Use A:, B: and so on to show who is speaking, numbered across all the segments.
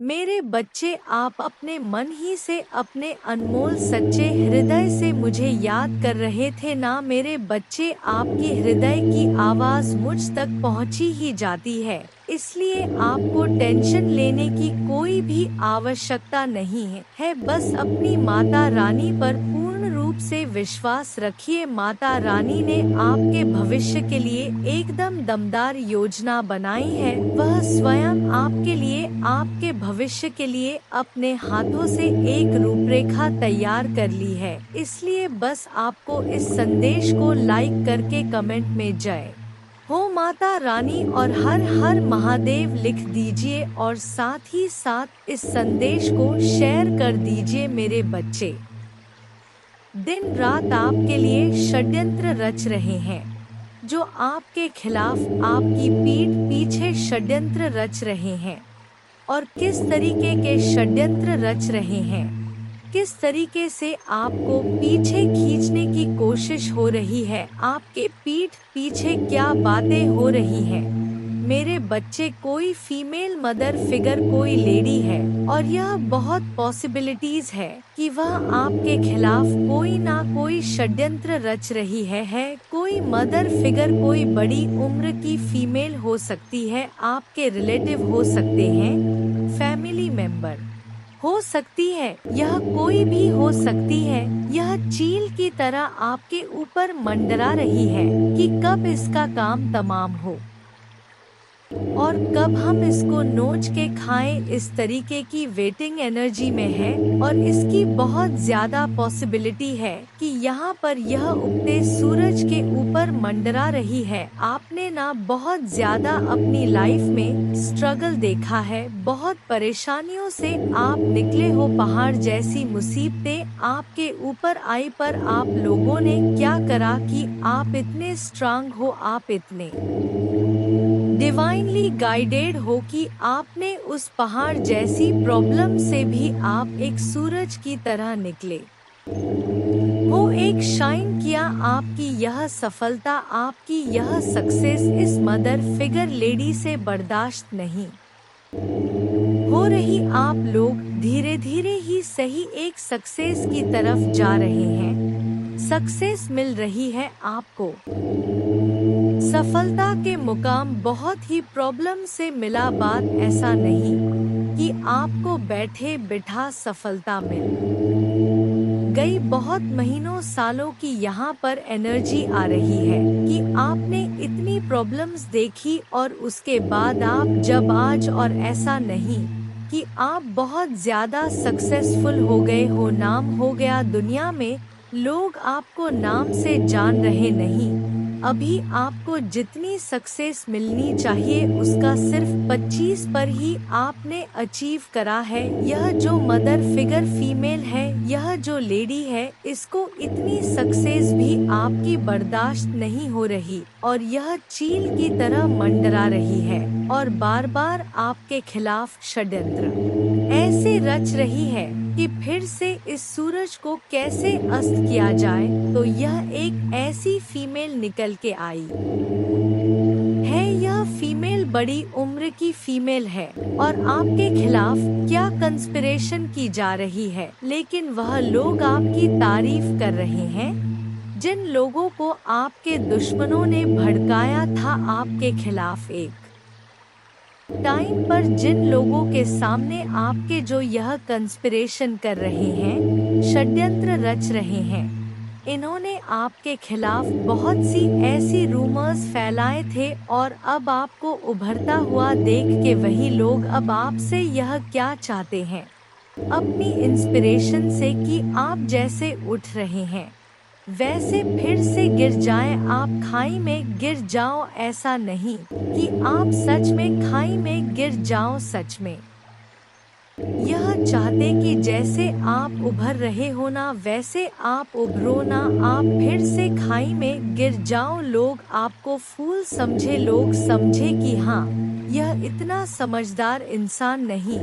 A: मेरे बच्चे, आप अपने मन ही से, अपने अनमोल सच्चे हृदय से मुझे याद कर रहे थे ना मेरे बच्चे। आपकी हृदय की आवाज़ मुझ तक पहुंची ही जाती है, इसलिए आपको टेंशन लेने की कोई भी आवश्यकता नहीं है। बस अपनी माता रानी पर पूर्ण रूप से विश्वास रखिए। माता रानी ने आपके भविष्य के लिए एकदम दमदार योजना बनाई है। वह स्वयं आपके लिए, आपके भविष्य के लिए अपने हाथों से एक रूपरेखा तैयार कर ली है। इसलिए बस आपको इस संदेश को लाइक करके कमेंट में जय हो माता रानी और हर हर महादेव लिख दीजिए और साथ ही साथ इस संदेश को शेयर कर दीजिए। मेरे बच्चे, दिन रात आपके लिए षड्यंत्र रच रहे हैं, जो आपके खिलाफ आपकी पीठ पीछे षड्यंत्र रच रहे हैं। और किस तरीके के षड्यंत्र रच रहे हैं, किस तरीके से आपको पीछे खींचने की कोशिश हो रही है, आपके पीठ पीछे क्या बातें हो रही हैं। मेरे बच्चे, कोई फीमेल मदर फिगर, कोई लेडी है और यह बहुत पॉसिबिलिटीज है कि वह आपके खिलाफ कोई ना कोई षड्यंत्र रच रही है। कोई मदर फिगर, कोई बड़ी उम्र की फीमेल हो सकती है, आपके रिलेटिव हो सकते हैं, फैमिली मेंबर हो सकती है, यह कोई भी हो सकती है। यह चील की तरह आपके ऊपर मंडरा रही है कि कब इसका काम तमाम हो और कब हम इसको नोच के खाएं। इस तरीके की वेटिंग एनर्जी में है और इसकी बहुत ज्यादा पॉसिबिलिटी है कि यहाँ पर यह उगते सूरज के ऊपर मंडरा रही है। आपने ना बहुत ज्यादा अपनी लाइफ में स्ट्रगल देखा है, बहुत परेशानियों से आप निकले हो, पहाड़ जैसी मुसीबतें आपके ऊपर आई, पर आप लोगों ने क्या करा कि आप इतने स्ट्रांग हो, आप इतने डिवाइनली गाइडेड हो कि आपने उस पहाड़ जैसी प्रॉब्लम से भी आप एक सूरज की तरह निकले हो, एक शाइन किया। आपकी यह सफलता, आपकी यह सक्सेस इस मदर फिगर लेडी से बर्दाश्त नहीं हो रही। आप लोग धीरे धीरे ही सही एक सक्सेस की तरफ जा रहे हैं, सक्सेस मिल रही है आपको। सफलता के मुकाम बहुत ही प्रॉब्लम से मिला। बात ऐसा नहीं कि आपको बैठे बिठा सफलता मिल गई, बहुत महीनों सालों की यहाँ पर एनर्जी आ रही है कि आपने इतनी प्रॉब्लम्स देखी और उसके बाद आप जब आज, और ऐसा नहीं कि आप बहुत ज्यादा सक्सेसफुल हो गए हो, नाम हो गया दुनिया में, लोग आपको नाम से जान रहे नहीं। अभी आपको जितनी सक्सेस मिलनी चाहिए उसका सिर्फ 25 पर ही आपने अचीव करा है। यह जो मदर फिगर फीमेल है, यह जो लेडी है, इसको इतनी सक्सेस भी आपकी बर्दाश्त नहीं हो रही और यह चील की तरह मंडरा रही है और बार बार आपके खिलाफ षड्यंत्र ऐसे रच रही है कि फिर से इस सूरज को कैसे अस्त किया जाए। तो यह एक ऐसी फीमेल निकल के आई है, यह फीमेल बड़ी उम्र की फीमेल है और आपके खिलाफ क्या कंस्पिरेशन की जा रही है, लेकिन वह लोग आपकी तारीफ कर रहे हैं। जिन लोगों को आपके दुश्मनों ने भड़काया था आपके खिलाफ एक टाइम पर, जिन लोगों के सामने आपके जो यह कंस्पिरेशन कर रहे हैं, षड्यंत्र रच रहे हैं, इन्होंने आपके खिलाफ बहुत सी ऐसी रूमर्स फैलाए थे और अब आपको उभरता हुआ देख के वही लोग अब आपसे यह क्या चाहते हैं, अपनी इंस्पिरेशन से कि आप जैसे उठ रहे हैं वैसे फिर से गिर जाएं, आप खाई में गिर जाओ। ऐसा नहीं कि आप सच में खाई में गिर जाओ, सच में यह चाहते कि जैसे आप उभर रहे हो ना वैसे आप उभरो ना, आप फिर से खाई में गिर जाओ। लोग आपको फूल समझे, लोग समझे कि हाँ यह इतना समझदार इंसान नहीं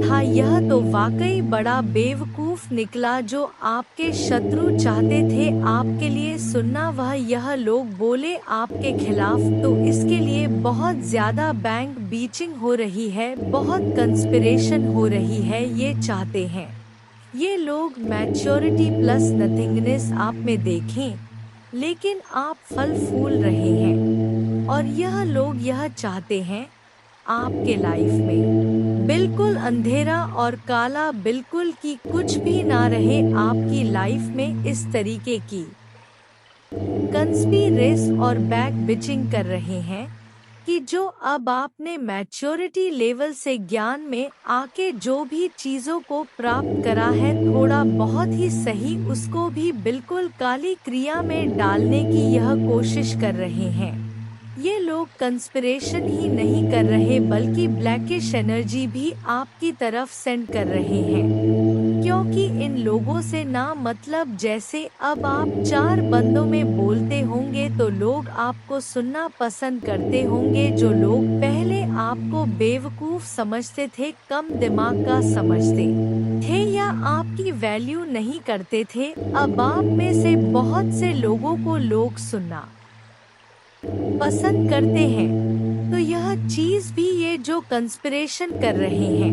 A: था, यह तो वाकई बड़ा बेवकूफ निकला। जो आपके शत्रु चाहते थे आपके लिए सुनना वह यह लोग बोले आपके खिलाफ, तो इसके लिए बहुत ज्यादा बैंक बीचिंग हो रही है, बहुत कंस्पिरेशन हो रही है। ये चाहते हैं ये लोग मैच्योरिटी प्लस नथिंगनेस आप में देखें, लेकिन आप फल फूल रहे हैं। और यह लोग यह चाहते हैं आपके लाइफ में बिल्कुल अंधेरा और काला, बिल्कुल कि कुछ भी ना रहे आपकी लाइफ में। इस तरीके की कंस्पिरेस और बैक बिचिंग कर रहे हैं कि जो अब आपने मैच्योरिटी लेवल से ज्ञान में आके जो भी चीजों को प्राप्त करा है थोड़ा बहुत ही सही, उसको भी बिल्कुल काली क्रिया में डालने की यह कोशिश कर रहे हैं। ये लोग कंस्पिरेशन ही नहीं कर रहे बल्कि ब्लैकिश एनर्जी भी आपकी तरफ सेंड कर रहे हैं, क्योंकि इन लोगों से ना मतलब जैसे अब आप चार बंदों में बोलते होंगे तो लोग आपको सुनना पसंद करते होंगे। जो लोग पहले आपको बेवकूफ समझते थे, कम दिमाग का समझते थे या आपकी वैल्यू नहीं करते थे, अब आप में से बहुत से लोगों को लोग सुनना पसंद करते हैं। तो यह चीज भी ये जो कंस्पिरेशन कर रहे हैं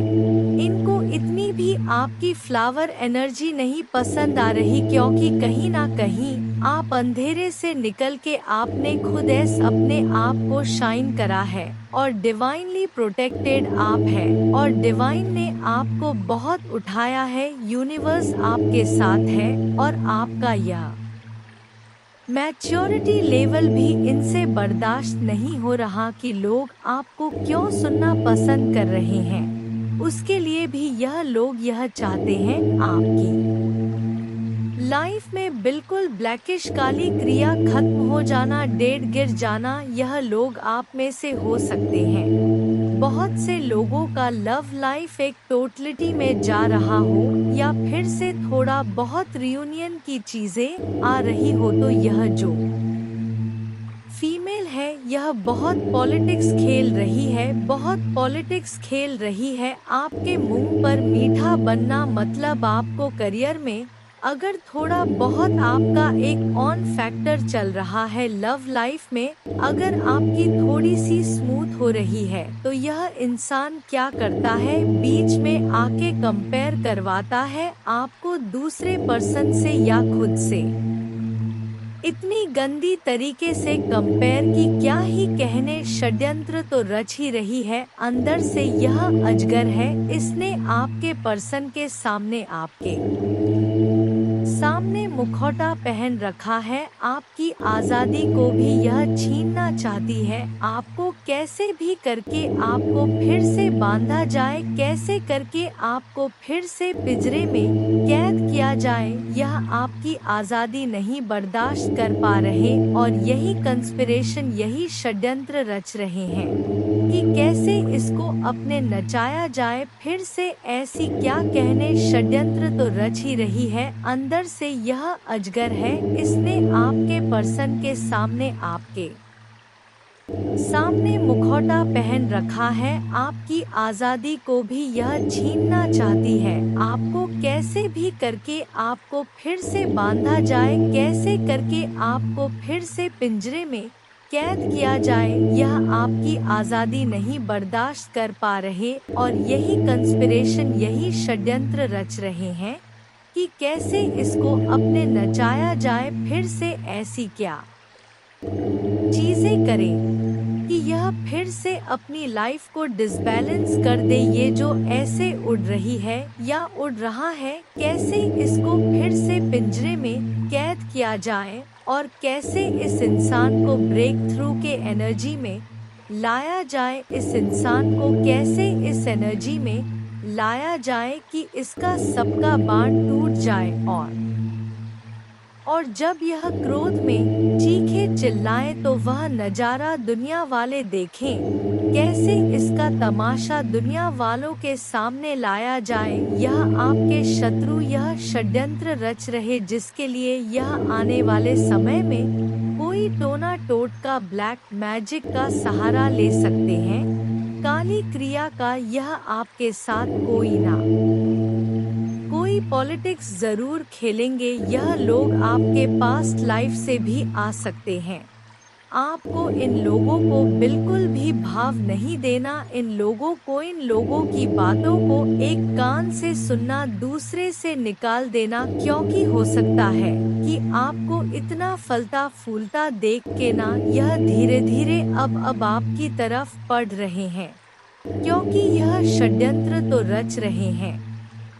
A: इनको इतनी भी आपकी फ्लावर एनर्जी नहीं पसंद आ रही, क्योंकि कहीं ना कहीं आप अंधेरे से निकल के आपने खुद अपने आप को शाइन करा है और डिवाइनली प्रोटेक्टेड आप है और डिवाइन ने आपको बहुत उठाया है। यूनिवर्स आपके साथ है और आपका यह मैच्योरिटी लेवल भी इनसे बर्दाश्त नहीं हो रहा कि लोग आपको क्यों सुनना पसंद कर रहे हैं। उसके लिए भी यह लोग यह चाहते हैं आपकी लाइफ में बिल्कुल ब्लैकिश काली क्रिया खत्म हो जाना, डेड गिर जाना। यह लोग आप में से हो सकते हैं बहुत से लोगों का लव लाइफ एक टोटलिटी में जा रहा हो या फिर से थोड़ा बहुत रियूनियन की चीजें आ रही हो। तो यह जो फीमेल है यह बहुत पॉलिटिक्स खेल रही है, बहुत पॉलिटिक्स खेल रही है। आपके मुंह पर मीठा बनना मतलब आपको करियर में अगर थोड़ा बहुत आपका एक ऑन फैक्टर चल रहा है लव लाइफ में, अगर आपकी थोड़ी सी स्मूथ हो रही है तो यह इंसान क्या करता है बीच में आके कंपेयर करवाता है आपको दूसरे पर्सन से या खुद से। इतनी गंदी तरीके से कंपेयर की क्या ही कहने, षड्यंत्र तो रच ही रही है। अंदर से यह अजगर है, इसने आपके पर्सन के सामने आपके सामने मुखौटा पहन रखा है। आपकी आजादी को भी यह छीनना चाहती है। आपको कैसे भी करके आपको फिर से बांधा जाए, कैसे करके आपको फिर से पिंजरे में कैद किया जाए, यह आपकी आजादी नहीं बर्दाश्त कर पा रहे और यही कंस्पिरेशन, यही षड्यंत्र रच रहे हैं कि कैसे इसको अपने नचाया जाए फिर से। ऐसी क्या कहने, षड्यंत्र तो रच ही रही है। अंदर से यह अजगर है, इसने आपके पर्सन के सामने आपके सामने मुखौटा पहन रखा है। आपकी आजादी को भी यह छीनना चाहती है। आपको कैसे भी करके आपको फिर से बांधा जाए, कैसे करके आपको फिर से पिंजरे में कैद किया जाए, यह आपकी आजादी नहीं बर्दाश्त कर पा रहे और यही कंस्पिरेशन, यही षड्यंत्र रच रहे हैं कि कैसे इसको अपने नचाया जाए फिर से। ऐसी क्या चीजें करें कि यह फिर से अपनी लाइफ को डिसबैलेंस कर दे। ये जो ऐसे उड़ रही है या उड़ रहा है, कैसे इसको फिर से पिंजरे में कैद किया जाए और कैसे इस इंसान को ब्रेक थ्रू के एनर्जी में लाया जाए, इस इंसान को कैसे इस एनर्जी में लाया जाए कि इसका सबका बांध टूट जाए और जब यह क्रोध में चीखे चिल्लाए तो वह नजारा दुनिया वाले देखें, कैसे इसका तमाशा दुनिया वालों के सामने लाया जाए। यह आपके शत्रु यह षड्यंत्र रच रहे जिसके लिए यह आने वाले समय में कोई टोना टोटका ब्लैक मैजिक का सहारा ले सकते हैं। काली क्रिया का यह आपके साथ कोई ना कोई पॉलिटिक्स जरूर खेलेंगे। यह लोग आपके पास्ट लाइफ से भी आ सकते हैं। आपको इन लोगों को बिल्कुल भी भाव नहीं देना। इन लोगों की बातों को एक कान से सुनना, दूसरे से निकाल देना, क्योंकि हो सकता है कि आपको इतना फलता फूलता देख के ना यह धीरे धीरे अब आपकी तरफ पड़ रहे हैं, क्योंकि यह षड्यंत्र तो रच रहे हैं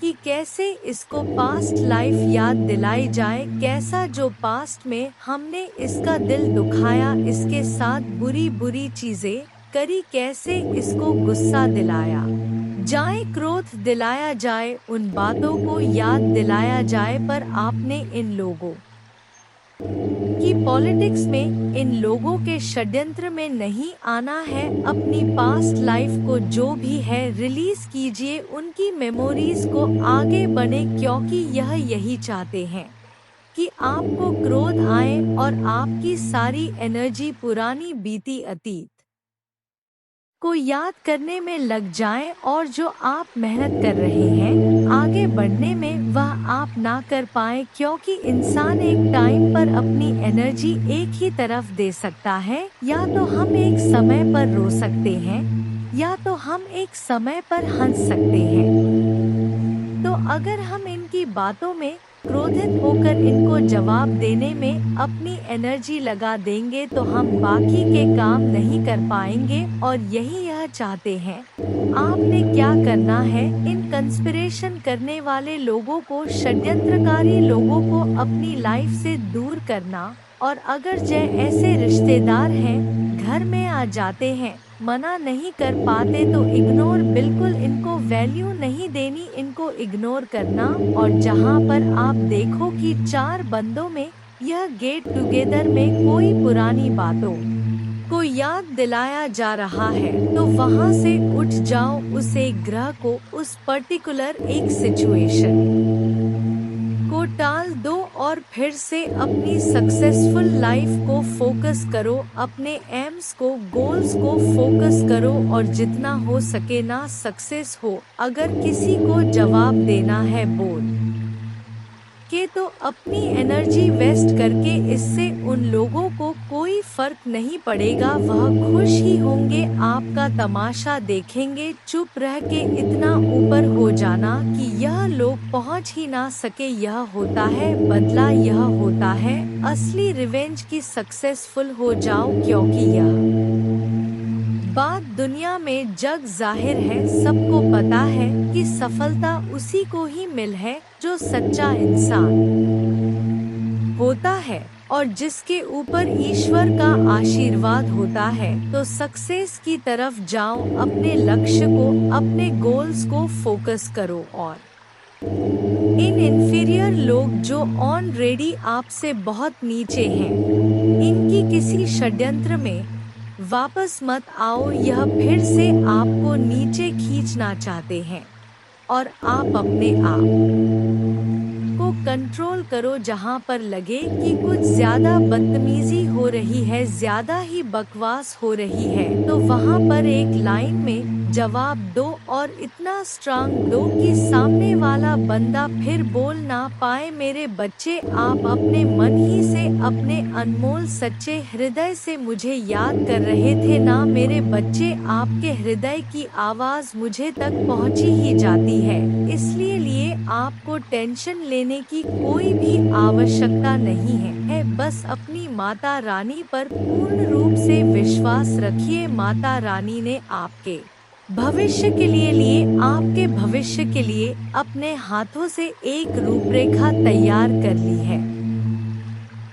A: कि कैसे इसको पास्ट लाइफ याद दिलाई जाए, कैसा जो पास्ट में हमने इसका दिल दुखाया, इसके साथ बुरी बुरी चीजें करी, कैसे इसको गुस्सा दिलाया जाए, क्रोध दिलाया जाए, उन बातों को याद दिलाया जाए। पर आपने इन लोगों कि पॉलिटिक्स में, इन लोगों के षड्यंत्र में नहीं आना है। अपनी पास्ट लाइफ को जो भी है रिलीज कीजिए, उनकी मेमोरीज को आगे बढ़े, क्योंकि यह यही चाहते हैं कि आपको क्रोध आए और आपकी सारी एनर्जी पुरानी बीती अतीत को याद करने में लग जाए, और जो आप मेहनत कर रहे हैं आगे बढ़ने में वह आप ना कर पाए, क्योंकि इंसान एक टाइम पर अपनी एनर्जी एक ही तरफ दे सकता है। या तो हम एक समय पर रो सकते हैं, या तो हम एक समय पर हंस सकते हैं। तो अगर हम इनकी बातों में क्रोधित होकर इनको जवाब देने में अपनी एनर्जी लगा देंगे तो हम बाकी के काम नहीं कर पाएंगे, और यही यह चाहते हैं। आपने क्या करना है, इन कंस्पिरेशन करने वाले लोगों को, षड्यंत्रकारी लोगों को अपनी लाइफ से दूर करना, और अगर ऐसे रिश्तेदार हैं घर में आ जाते हैं, मना नहीं कर पाते तो इग्नोर, बिल्कुल इनको वैल्यू नहीं देनी, इनको इग्नोर करना। और जहां पर आप देखो कि 4 बंदों में यह गेट टुगेदर में कोई पुरानी बातों को याद दिलाया जा रहा है, तो वहां से उठ जाओ, उस एक ग्रह को, उस पर्टिकुलर एक सिचुएशन को टाल दो और फिर से अपनी सक्सेसफुल लाइफ को फोकस करो, अपने एम्स को, गोल्स को फोकस करो, और जितना हो सके ना सक्सेस हो। अगर किसी को जवाब देना है बोल के तो अपनी एनर्जी वेस्ट करके, इससे उन लोगों को कोई फर्क नहीं पड़ेगा, वह खुश ही होंगे, आपका तमाशा देखेंगे। चुप रह के इतना ऊपर हो जाना कि यह लोग पहुंच ही ना सके, यह होता है बदला, यह होता है असली रिवेंज की सक्सेसफुल हो जाओ, क्योंकि यह बात दुनिया में जग जाहिर है, सबको पता है कि सफलता उसी को ही मिल है जो सच्चा इंसान होता है और जिसके ऊपर ईश्वर का आशीर्वाद होता है। तो सक्सेस की तरफ जाओ, अपने लक्ष्य को, अपने गोल्स को फोकस करो। और इन इन्फीरियर लोग जो ऑलरेडी आपसे बहुत नीचे हैं, इनकी किसी षड्यंत्र में वापस मत आओ, यह फिर से आपको नीचे खींचना चाहते हैं, और आप अपने आप को कंट्रोल करो। जहां पर लगे कि कुछ ज्यादा बदतमीजी हो रही है, ज्यादा ही बकवास हो रही है, तो वहां पर एक लाइन में जवाब दो, और इतना स्ट्रांग दो कि सामने वाला बंदा फिर बोल ना पाए। मेरे बच्चे, आप अपने मन ही से, अपने अनमोल सच्चे हृदय से मुझे याद कर रहे थे ना मेरे बच्चे। आपके हृदय की आवाज मुझे तक पहुंची ही जाती है, इसलिए आपको टेंशन लेने की कोई भी आवश्यकता नहीं है। बस अपनी माता रानी पर पूर्ण रूप से विश्वास रखिए। माता रानी ने आपके भविष्य के लिए आपके भविष्य के लिए अपने हाथों से एक रूपरेखा तैयार कर ली है,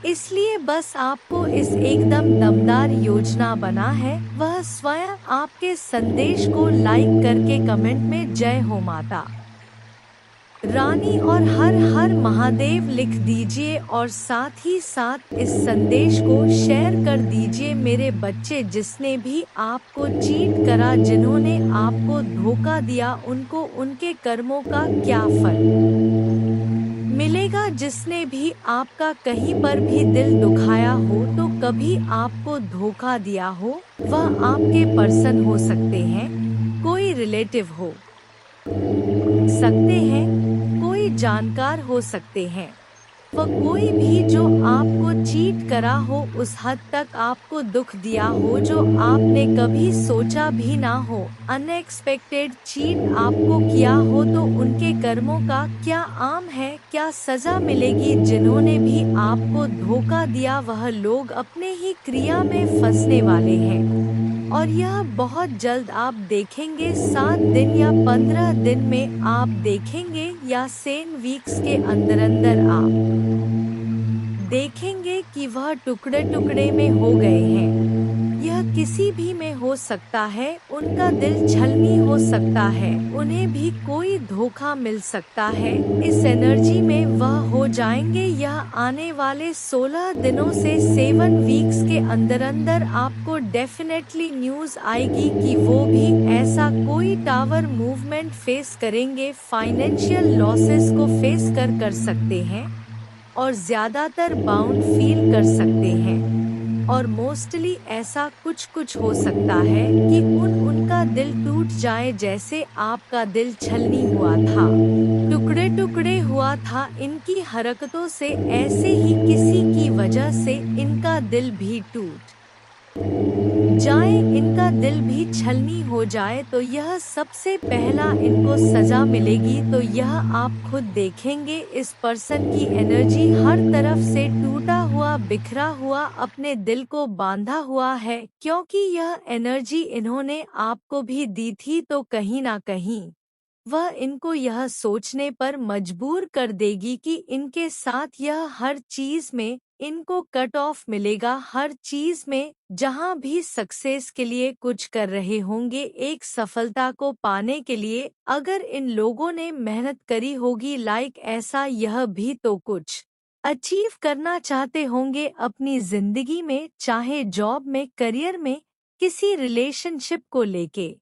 A: इसलिए बस आपको इस एकदम दमदार योजना बना है। वह स्वयं आपके संदेश को लाइक करके कमेंट में जय हो माता रानी और हर हर महादेव लिख दीजिए, और साथ ही साथ इस संदेश को शेयर कर दीजिए। मेरे बच्चे, जिसने भी आपको चीट करा, जिन्होंने आपको धोखा दिया, उनको उनके कर्मों का क्या फल मिलेगा। जिसने भी आपका कहीं पर भी दिल दुखाया हो तो कभी आपको धोखा दिया हो, वह आपके पर्सन हो सकते हैं, कोई रिलेटिव हो सकते हैं, कोई जानकार हो सकते हैं, वह कोई भी जो आपको चीट करा हो, उस हद तक आपको दुख दिया हो जो आपने कभी सोचा भी ना हो, अनएक्सपेक्टेड चीट आपको किया हो, तो उनके कर्मों का क्या आम है, क्या सजा मिलेगी। जिन्होंने भी आपको धोखा दिया वह लोग अपने ही क्रिया में फंसने वाले हैं, और यह बहुत जल्द आप देखेंगे। 7 दिन या 15 दिन में आप देखेंगे, या 10 वीक्स के अंदर अंदर आप देखेंगे कि वह टुकड़े टुकड़े में हो गए हैं। यह किसी भी में हो सकता है, उनका दिल छलनी हो सकता है, उन्हें भी कोई धोखा मिल सकता है। इस एनर्जी में वह हो जाएंगे। यह आने वाले 16 दिनों से 7 वीक्स के अंदर अंदर आपको डेफिनेटली न्यूज़ आएगी कि वो भी ऐसा कोई टावर मूवमेंट फेस करेंगे, फाइनेंशियल लॉसेस को फेस कर सकते हैं, और ज़्यादातर बाउंड फील कर सकते हैं। और मोस्टली ऐसा कुछ कुछ हो सकता है कि उनका दिल टूट जाए, जैसे आपका दिल छलनी हुआ था, टुकड़े टुकड़े हुआ था। इनकी हरकतों से ऐसे ही किसी की वजह से इनका दिल भी टूट जाए, इनका दिल भी छलनी हो जाए, तो यह सबसे पहला इनको सजा मिलेगी। तो यह आप खुद देखेंगे, इस पर्सन की एनर्जी हर तरफ से टूटा हुआ, बिखरा हुआ, अपने दिल को बांधा हुआ है, क्योंकि यह एनर्जी इन्होंने आपको भी दी थी, तो कहीं ना कहीं वह इनको यह सोचने पर मजबूर कर देगी कि इनके साथ यह हर चीज में इनको कट ऑफ मिलेगा। हर चीज में जहां भी सक्सेस के लिए कुछ कर रहे होंगे, एक सफलता को पाने के लिए अगर इन लोगों ने मेहनत करी होगी, लाइक ऐसा यह भी तो कुछ अचीव करना चाहते होंगे अपनी जिंदगी में, चाहे जॉब में, करियर में, किसी रिलेशनशिप को लेके।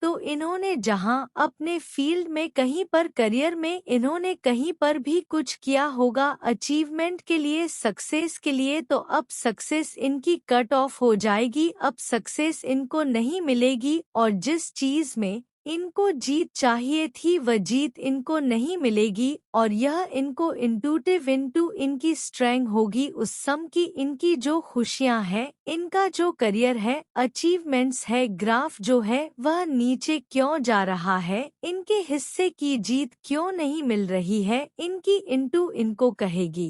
A: तो इन्होंने जहां अपने फील्ड में, कहीं पर करियर में इन्होंने कहीं पर भी कुछ किया होगा अचीवमेंट के लिए, सक्सेस के लिए, तो अब सक्सेस इनकी कट ऑफ हो जाएगी। अब सक्सेस इनको नहीं मिलेगी, और जिस चीज में इनको जीत चाहिए थी वह जीत इनको नहीं मिलेगी। और यह इनको इंटूटिव इनकी स्ट्रेंथ होगी उस सम की। इनकी जो खुशियां हैं, इनका जो करियर है, अचीवमेंट्स है, ग्राफ जो है वह नीचे क्यों जा रहा है, इनके हिस्से की जीत क्यों नहीं मिल रही है, इनकी इनको कहेगी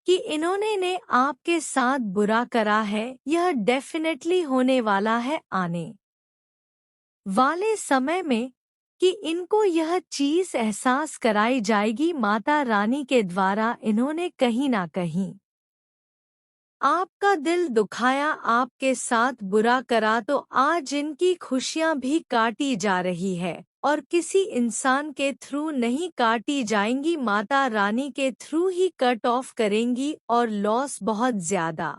A: कि इन्होंने ने आपके साथ बुरा करा है। यह डेफिनेटली होने वाला है आने वाले समय में, कि इनको यह चीज एहसास कराई जाएगी माता रानी के द्वारा। इन्होंने कहीं ना कहीं आपका दिल दुखाया, आपके साथ बुरा करा, तो आज इनकी खुशियां भी काटी जा रही है, और किसी इंसान के थ्रू नहीं काटी जाएंगी, माता रानी के थ्रू ही कट ऑफ करेंगी। और लॉस बहुत ज्यादा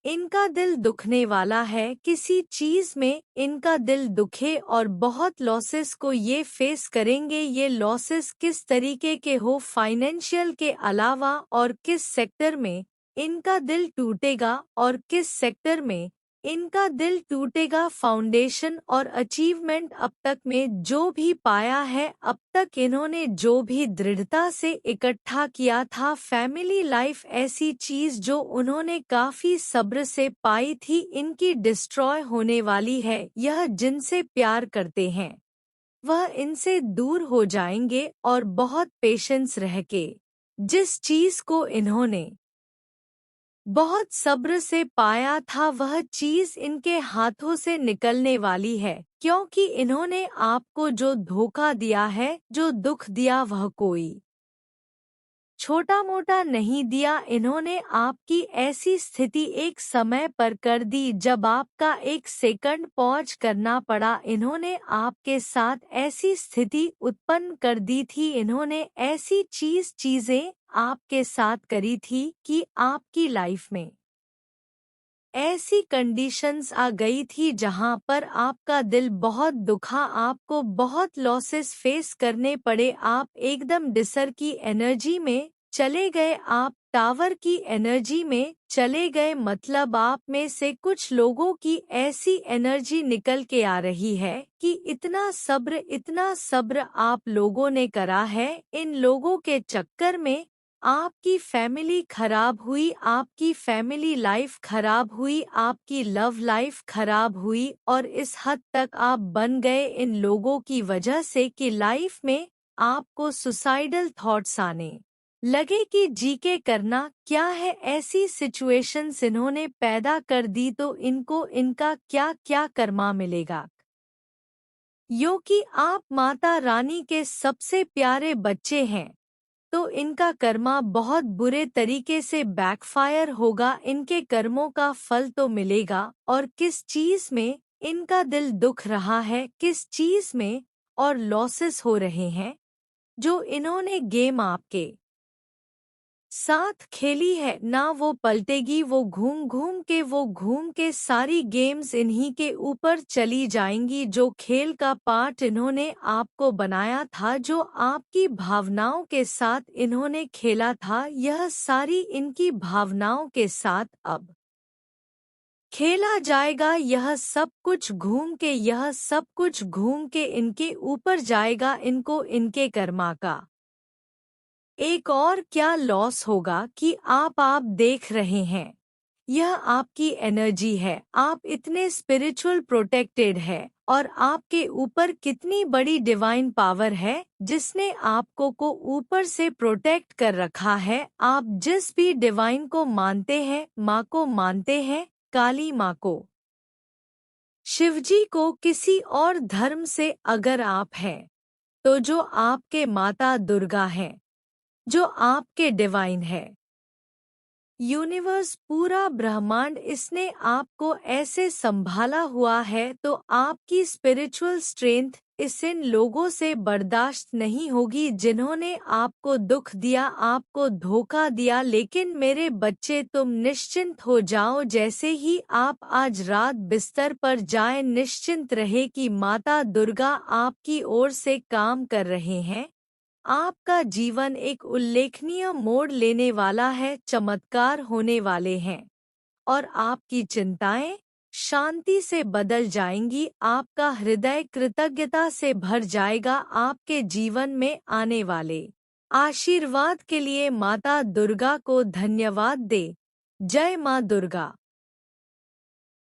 A: इनका दिल दुखने वाला है, किसी चीज में इनका दिल दुखे, और बहुत लॉसेस को ये फेस करेंगे। ये लॉसेस किस तरीके के हो, फाइनेंशियल के अलावा, और किस सेक्टर में इनका दिल टूटेगा, और किस सेक्टर में इनका दिल टूटेगा। फाउंडेशन और अचीवमेंट अब तक में जो भी पाया है, अब तक इन्होंने जो भी दृढ़ता से इकट्ठा किया था, फैमिली लाइफ ऐसी चीज जो उन्होंने काफी सब्र से पाई थी, इनकी डिस्ट्रॉय होने वाली है। यह जिनसे प्यार करते हैं वह इनसे दूर हो जाएंगे, और बहुत पेशेंस रह के जिस चीज को इन्होंने बहुत सब्र से पाया था, वह चीज इनके हाथों से निकलने वाली है, क्योंकि इन्होंने आपको जो धोखा दिया है, जो दुख दिया, वह कोई छोटा मोटा नहीं दिया। इन्होंने आपकी ऐसी स्थिति एक समय पर कर दी जब आपका एक सेकंड पॉज करना पड़ा। इन्होंने आपके साथ ऐसी स्थिति उत्पन्न कर दी थी, इन्होंने ऐसी चीजें आपके साथ करी थी कि आपकी लाइफ में ऐसी कंडीशंस आ गई थी जहां पर आपका दिल बहुत दुखा, आपको बहुत लॉसेस फेस करने पड़े, आप एकदम डिसर की एनर्जी में चले गए, आप टावर की एनर्जी में चले गए। मतलब आप में से कुछ लोगों की ऐसी एनर्जी निकल के आ रही है कि इतना सब्र आप लोगों ने करा है। इन लोगों के चक्कर में आपकी फैमिली खराब हुई, आपकी फैमिली लाइफ खराब हुई, आपकी लव लाइफ खराब हुई, और इस हद तक आप बन गए इन लोगों की वजह से कि लाइफ में आपको सुसाइडल थॉट्स आने लगे कि जी के करना क्या है। ऐसी सिचुएशंस इन्होंने पैदा कर दी तो इनको इनका क्या क्या कर्मा मिलेगा। यो कि आप माता रानी के सबसे प्यारे बच्चे हैं तो इनका कर्मा बहुत बुरे तरीके से बैकफायर होगा, इनके कर्मों का फल तो मिलेगा। और किस चीज में इनका दिल दुख रहा है, किस चीज में और लॉसेस हो रहे हैं, जो इन्होंने गेम आपके साथ खेली है ना वो पलटेगी, वो घूम के सारी गेम्स इन्हीं के ऊपर चली जाएंगी। जो खेल का पार्ट इन्होंने आपको बनाया था, जो आपकी भावनाओं के साथ इन्होंने खेला था, यह सारी इनकी भावनाओं के साथ अब खेला जाएगा। यह सब कुछ घूम के इनके ऊपर जाएगा, इनको इनके कर्मा का एक और क्या लॉस होगा कि आप देख रहे हैं, यह आपकी एनर्जी है, आप इतने स्पिरिचुअल प्रोटेक्टेड है और आपके ऊपर कितनी बड़ी डिवाइन पावर है जिसने आपको को ऊपर से प्रोटेक्ट कर रखा है। आप जिस भी डिवाइन को मानते हैं, माँ को मानते हैं, काली माँ को, शिवजी को, किसी और धर्म से अगर आप हैं तो जो आपके माता दुर्गा हैं, जो आपके डिवाइन है, यूनिवर्स, पूरा ब्रह्मांड, इसने आपको ऐसे संभाला हुआ है तो आपकी स्पिरिचुअल स्ट्रेंथ इस इन लोगों से बर्दाश्त नहीं होगी जिन्होंने आपको दुख दिया, आपको धोखा दिया। लेकिन मेरे बच्चे, तुम निश्चिंत हो जाओ, जैसे ही आप आज रात बिस्तर पर जाएं, निश्चिंत रहे कि माता दुर्गा आपकी ओर से काम कर रहे हैं। आपका जीवन एक उल्लेखनीय मोड़ लेने वाला है, चमत्कार होने वाले हैं और आपकी चिंताएं शांति से बदल जाएंगी, आपका हृदय कृतज्ञता से भर जाएगा। आपके जीवन में आने वाले आशीर्वाद के लिए माता दुर्गा को धन्यवाद दे। जय मां दुर्गा।